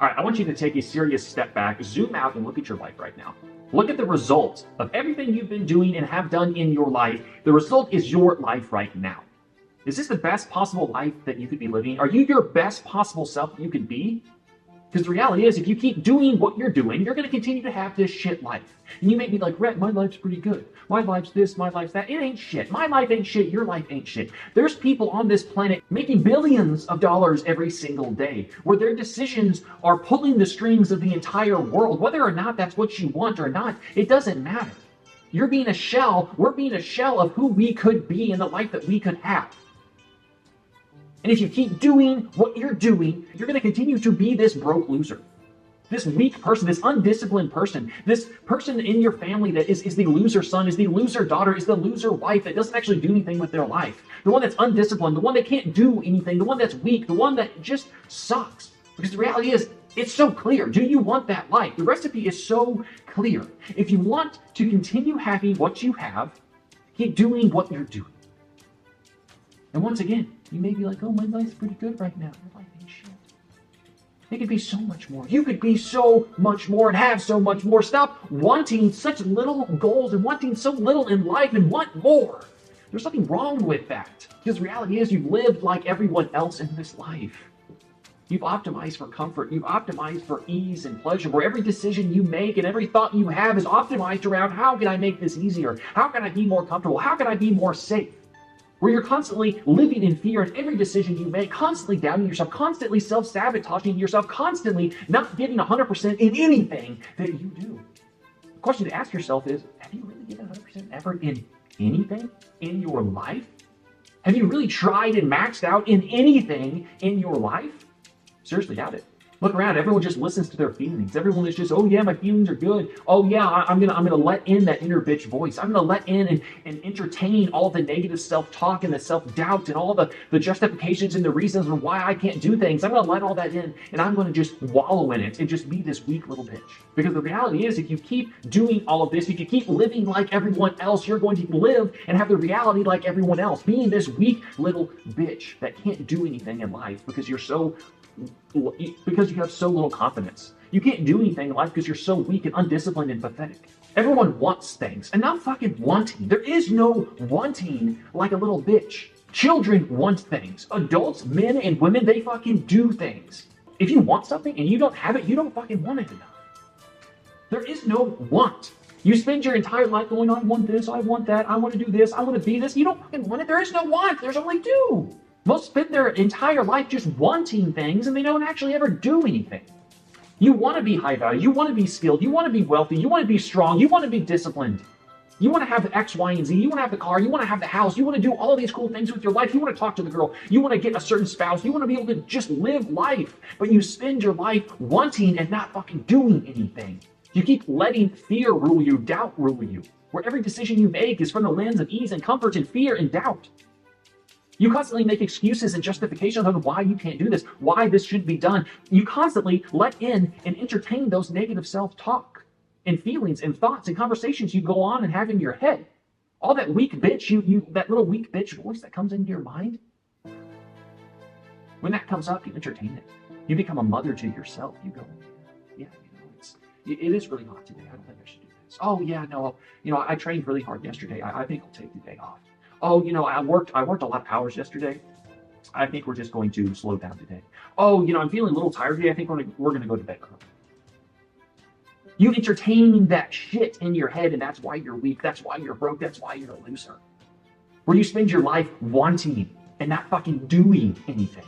All right, I want you to take a serious step back, zoom out, and look at your life right now. Look at the result of everything you've been doing and have done in your life. The result is your life right now. Is this the best possible life that you could be living? Are you your best possible self you could be? Because the reality is, if you keep doing what you're doing, you're going to continue to have this shit life. And you may be like, Rhett, my life's pretty good. My life's this, my life's that. It ain't shit. My life ain't shit. Your life ain't shit. There's people on this planet making billions of dollars every single day, where their decisions are pulling the strings of the entire world. Whether or not that's what you want or not, it doesn't matter. You're being a shell. We're being a shell of who we could be in the life that we could have. And if you keep doing what you're doing, you're going to continue to be this broke loser. This weak person, this undisciplined person, this person in your family that is the loser son, is the loser daughter, is the loser wife that doesn't actually do anything with their life. The one that's undisciplined, the one that can't do anything, the one that's weak, the one that just sucks. Because the reality is, it's so clear. Do you want that life? The recipe is so clear. If you want to continue having what you have, keep doing what you're doing. And once again, you may be like, oh, my life's pretty good right now. My life ain't shit. It could be so much more. You could be so much more and have so much more. Stop wanting such little goals and wanting so little in life and want more. There's nothing wrong with that. Because the reality is you've lived like everyone else in this life. You've optimized for comfort. You've optimized for ease and pleasure, where every decision you make and every thought you have is optimized around how can I make this easier? How can I be more comfortable? How can I be more safe? Where you're constantly living in fear in every decision you make, constantly doubting yourself, constantly self-sabotaging yourself, constantly not giving 100% in anything that you do. The question to ask yourself is, have you really given 100% effort in anything in your life? Have you really tried and maxed out in anything in your life? Seriously doubt it. Look around. Everyone just listens to their feelings. Everyone is just, oh yeah, my feelings are good. Oh yeah, I'm gonna let in that inner bitch voice. I'm gonna let in and entertain all the negative self-talk and the self-doubt and all the justifications and the reasons on why I can't do things. I'm gonna let all that in, and I'm gonna just wallow in it and just be this weak little bitch. Because the reality is, if you keep doing all of this, if you keep living like everyone else, you're going to live and have the reality like everyone else, being this weak little bitch that can't do anything in life because you have so little confidence. You can't do anything in life because you're so weak and undisciplined and pathetic. Everyone wants things, and not fucking wanting. There is no wanting like a little bitch. Children want things. Adults, men and women, they fucking do things. If you want something and you don't have it, you don't fucking want it enough. There is no want. You spend your entire life going, I want this, I want that, I want to do this, I want to be this. You don't fucking want it. There is no want. There's only do. Most spend their entire life just wanting things, and they don't actually ever do anything. You want to be high value, you want to be skilled, you want to be wealthy, you want to be strong, you want to be disciplined. You want to have the X, Y, and Z, you want to have the car, you want to have the house, you want to do all these cool things with your life, you want to talk to the girl, you want to get a certain spouse, you want to be able to just live life, but you spend your life wanting and not fucking doing anything. You keep letting fear rule you, doubt rule you, where every decision you make is from the lens of ease and comfort and fear and doubt. You constantly make excuses and justifications on why you can't do this, why this shouldn't be done. You constantly let in and entertain those negative self-talk and feelings and thoughts and conversations you go on and have in your head. All that weak bitch, that little weak bitch voice that comes into your mind. When that comes up, you entertain it. You become a mother to yourself. You go, yeah, it is really hot today. I don't think I should do this. Oh yeah, no, I trained really hard yesterday. I think I'll take the day off. Oh, I worked a lot of hours yesterday. I think we're just going to slow down today. Oh, I'm feeling a little tired today. I think we're going to go to bed early. You entertain that shit in your head, and that's why you're weak. That's why you're broke. That's why you're a loser. Where you spend your life wanting and not fucking doing anything.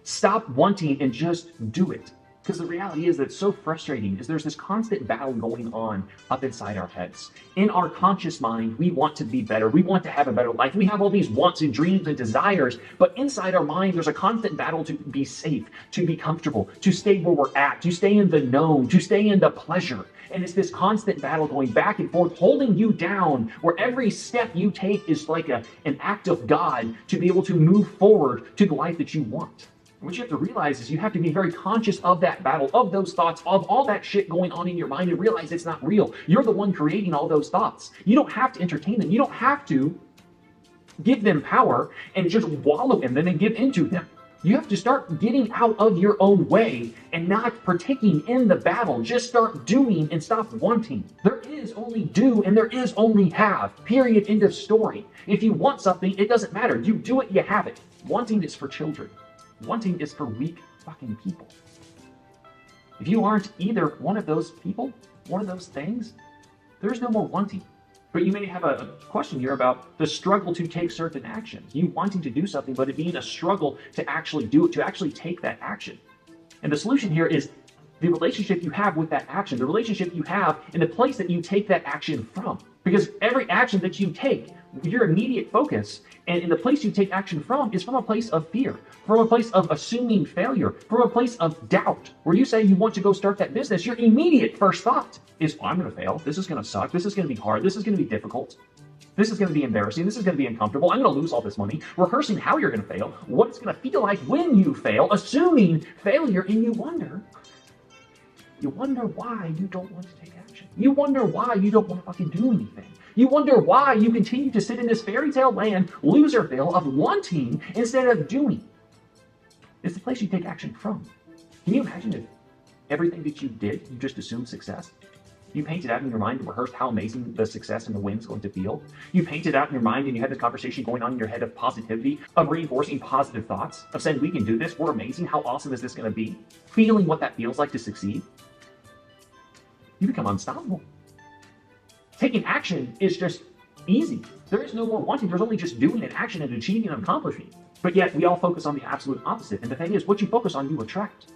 Stop wanting and just do it. Because the reality is that it's so frustrating is there's this constant battle going on up inside our heads. In our conscious mind, we want to be better. We want to have a better life. We have all these wants and dreams and desires, but inside our mind, there's a constant battle to be safe, to be comfortable, to stay where we're at, to stay in the known, to stay in the pleasure. And it's this constant battle going back and forth, holding you down, where every step you take is like an act of God to be able to move forward to the life that you want. What you have to realize is you have to be very conscious of that battle, of those thoughts, of all that shit going on in your mind, and realize it's not real. You're the one creating all those thoughts. You don't have to entertain them. You don't have to give them power and just wallow in them and give into them. You have to start getting out of your own way and not partaking in the battle. Just start doing and stop wanting. There is only do and there is only have. Period. End of story. If you want something, it doesn't matter. You do it, you have it. Wanting is for children. Wanting is for weak fucking people. If you aren't either one of those people, one of those things, there's no more wanting. But you may have a question here about the struggle to take certain actions. You wanting to do something, but it being a struggle to actually do it, to actually take that action. And the solution here is the relationship you have with that action, the relationship you have in the place that you take that action from. Because every action that you take, your immediate focus and in the place you take action from is from a place of fear, from a place of assuming failure, from a place of doubt. Where you say you want to go start that business, your immediate first thought is, oh, I'm going to fail. This is going to suck. This is going to be hard. This is going to be difficult. This is going to be embarrassing. This is going to be uncomfortable. I'm going to lose all this money. Rehearsing how you're going to fail, what it's going to feel like when you fail, assuming failure, and you wonder why you don't want to take action. You wonder why you don't want to fucking do anything. You wonder why you continue to sit in this fairy tale land, loserville of wanting instead of doing. It's the place you take action from. Can you imagine if everything that you did, you just assumed success? You painted out in your mind and rehearsed how amazing the success and the win's going to feel. You painted out in your mind and you had this conversation going on in your head of positivity, of reinforcing positive thoughts, of saying, we can do this, we're amazing, how awesome is this going to be? Feeling what that feels like to succeed. You become unstoppable. Taking action is just easy. There is no more wanting. There's only just doing an action and achieving and accomplishing. But yet we all focus on the absolute opposite. And the thing is, what you focus on, you attract.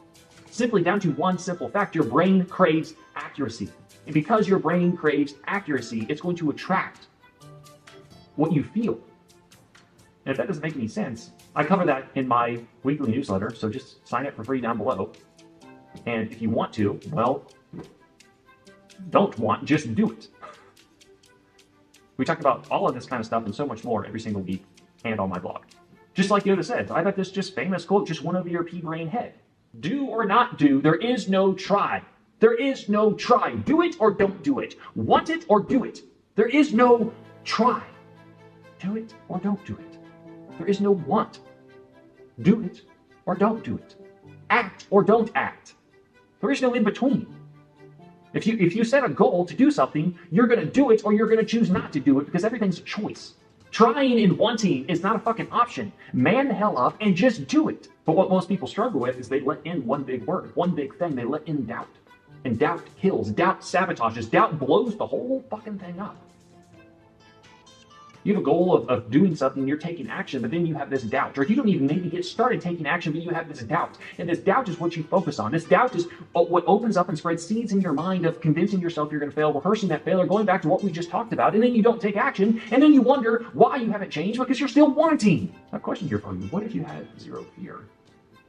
Simply down to one simple fact, your brain craves accuracy. And because your brain craves accuracy, it's going to attract what you feel. And if that doesn't make any sense, I cover that in my weekly newsletter. So just sign up for free down below. And if you want to, well, don't want, just do it. We talk about all of this kind of stuff and so much more every single week and on my blog. Just like Yoda said, I got this just famous quote just went over your pea brain head. Do or not do, there is no try. There is no try. Do it or don't do it. Want it or do it. There is no try. Do it or don't do it. There is no want. Do it or don't do it. Act or don't act. There is no in between. If you set a goal to do something, you're going to do it or you're going to choose not to do it because everything's a choice. Trying and wanting is not a fucking option. Man the hell up and just do it. But what most people struggle with is they let in one big word, one big thing. They let in doubt. And doubt kills. Doubt sabotages. Doubt blows the whole fucking thing up. You have a goal of doing something, you're taking action, but then you have this doubt. Or you don't even maybe get started taking action, but you have this doubt. And this doubt is what you focus on. This doubt is what opens up and spreads seeds in your mind of convincing yourself you're going to fail, rehearsing that failure, going back to what we just talked about, and then you don't take action, and then you wonder why you haven't changed because you're still wanting. A question here for you. What if you had zero fear?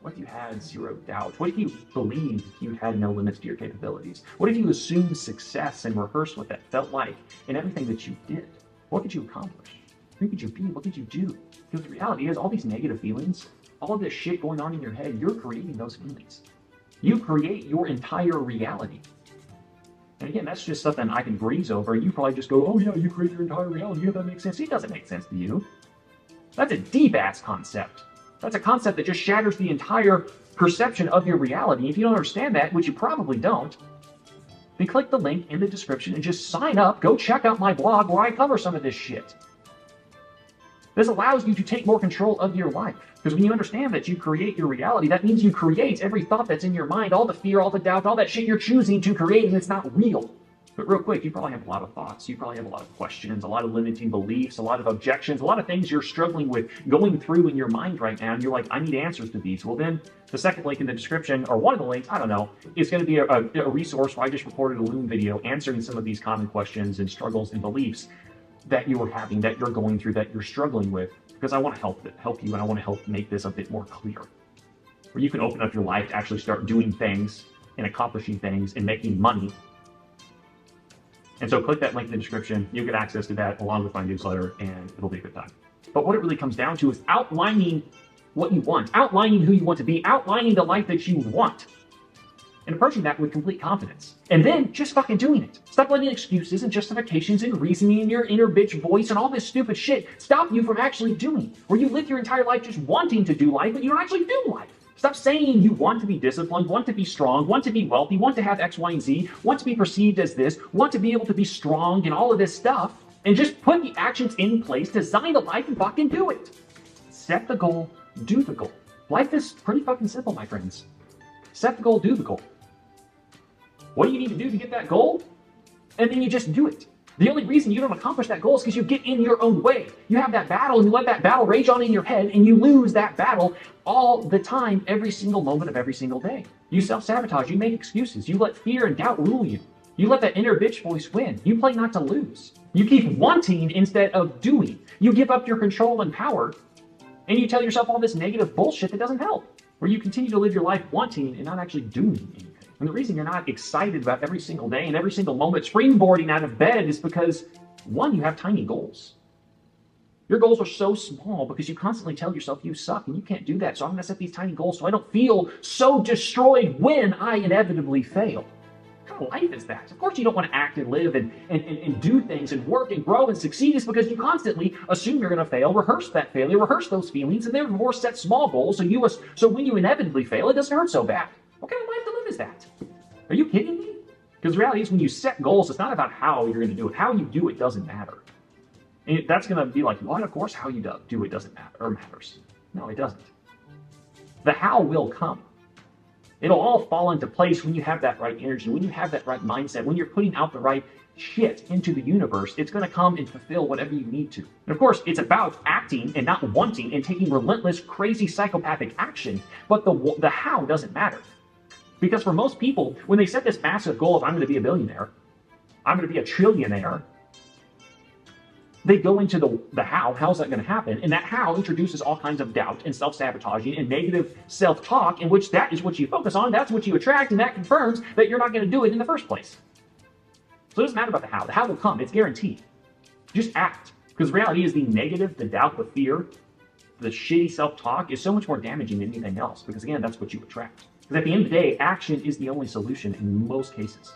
What if you had zero doubt? What if you believed you had no limits to your capabilities? What if you assumed success and rehearsed what that felt like in everything that you did? What could you accomplish? Who could you be? What could you do? Because the reality is all these negative feelings, all of this shit going on in your head, you're creating those feelings. You create your entire reality. And again, that's just something I can breeze over. And you probably just go, oh yeah, you create your entire reality. Yeah, that makes sense. It doesn't make sense to you. That's a deep-ass concept. That's a concept that just shatters the entire perception of your reality. If you don't understand that, which you probably don't, then click the link in the description and just sign up. Go check out my blog where I cover some of this shit. This allows you to take more control of your life. Because when you understand that you create your reality, that means you create every thought that's in your mind, all the fear, all the doubt, all that shit you're choosing to create, and it's not real. But real quick, you probably have a lot of thoughts. You probably have a lot of questions, a lot of limiting beliefs, a lot of objections, a lot of things you're struggling with going through in your mind right now. And you're like, I need answers to these. Well, then the second link in the description, or one of the links, I don't know, is going to be a resource where I just recorded a Loom video answering some of these common questions and struggles and beliefs that you are having, that you're going through, that you're struggling with. Because I want to help you, and I want to help make this a bit more clear. Where you can open up your life to actually start doing things and accomplishing things and making money. And so click that link in the description. You get access to that along with my newsletter, and it'll be a good time. But what it really comes down to is outlining what you want, outlining who you want to be, outlining the life that you want. and approaching that with complete confidence. And then just fucking doing it. Stop letting excuses and justifications and reasoning and your inner bitch voice and all this stupid shit stop you from actually doing. Where you live your entire life just wanting to do life, but you don't actually do life. Stop saying you want to be disciplined, want to be strong, want to be wealthy, want to have X, Y, and Z, want to be perceived as this, want to be able to be strong and all of this stuff, and just put the actions in place, design a life, and fucking do it. Set the goal, do the goal. Life is pretty fucking simple, my friends. Set the goal, do the goal. What do you need to do to get that goal? And then you just do it. The only reason you don't accomplish that goal is because you get in your own way. You have that battle and you let that battle rage on in your head and you lose that battle all the time, every single moment of every single day. You self-sabotage, you make excuses, you let fear and doubt rule you. You let that inner bitch voice win. You play not to lose. You keep wanting instead of doing. You give up your control and power and you tell yourself all this negative bullshit that doesn't help. Where you continue to live your life wanting and not actually doing anything. And the reason you're not excited about every single day and every single moment springboarding out of bed is because, one, you have tiny goals. Your goals are so small because you constantly tell yourself you suck and you can't do that. So I'm going to set these tiny goals so I don't feel so destroyed when I inevitably fail. What kind of life is that? Of course you don't want to act and live and do things and work and grow and succeed. It's because you constantly assume you're going to fail, rehearse that failure, rehearse those feelings, and therefore set small goals so when you inevitably fail, it doesn't hurt so bad. What kind of life to live is that? Are you kidding me? Because the reality is when you set goals, it's not about how you're going to do it. How you do it doesn't matter. And that's going to be like, well, of course how you do it doesn't matter or matters. No, it doesn't. The how will come. It'll all fall into place when you have that right energy, when you have that right mindset, when you're putting out the right shit into the universe. It's going to come and fulfill whatever you need to. And of course, it's about acting and not wanting and taking relentless, crazy, psychopathic action. But the how doesn't matter. Because for most people, when they set this massive goal of I'm going to be a billionaire, I'm going to be a trillionaire, they go into the how. How's that going to happen? And that how introduces all kinds of doubt and self-sabotaging and negative self-talk, in which that is what you focus on, that's what you attract, and that confirms that you're not going to do it in the first place. So it doesn't matter about the how. The how will come. It's guaranteed. Just act. Because the reality is the negative, the doubt, the fear, the shitty self-talk is so much more damaging than anything else. Because again, that's what you attract. Because at the end of the day, action is the only solution in most cases.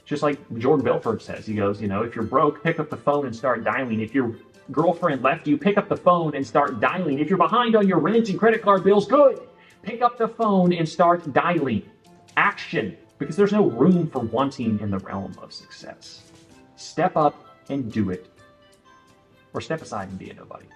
Just like Jordan Belfort says, he goes, if you're broke, pick up the phone and start dialing. If your girlfriend left you, pick up the phone and start dialing. If you're behind on your rent and credit card bills, good. Pick up the phone and start dialing. Action. Because there's no room for wanting in the realm of success. Step up and do it. Or step aside and be a nobody.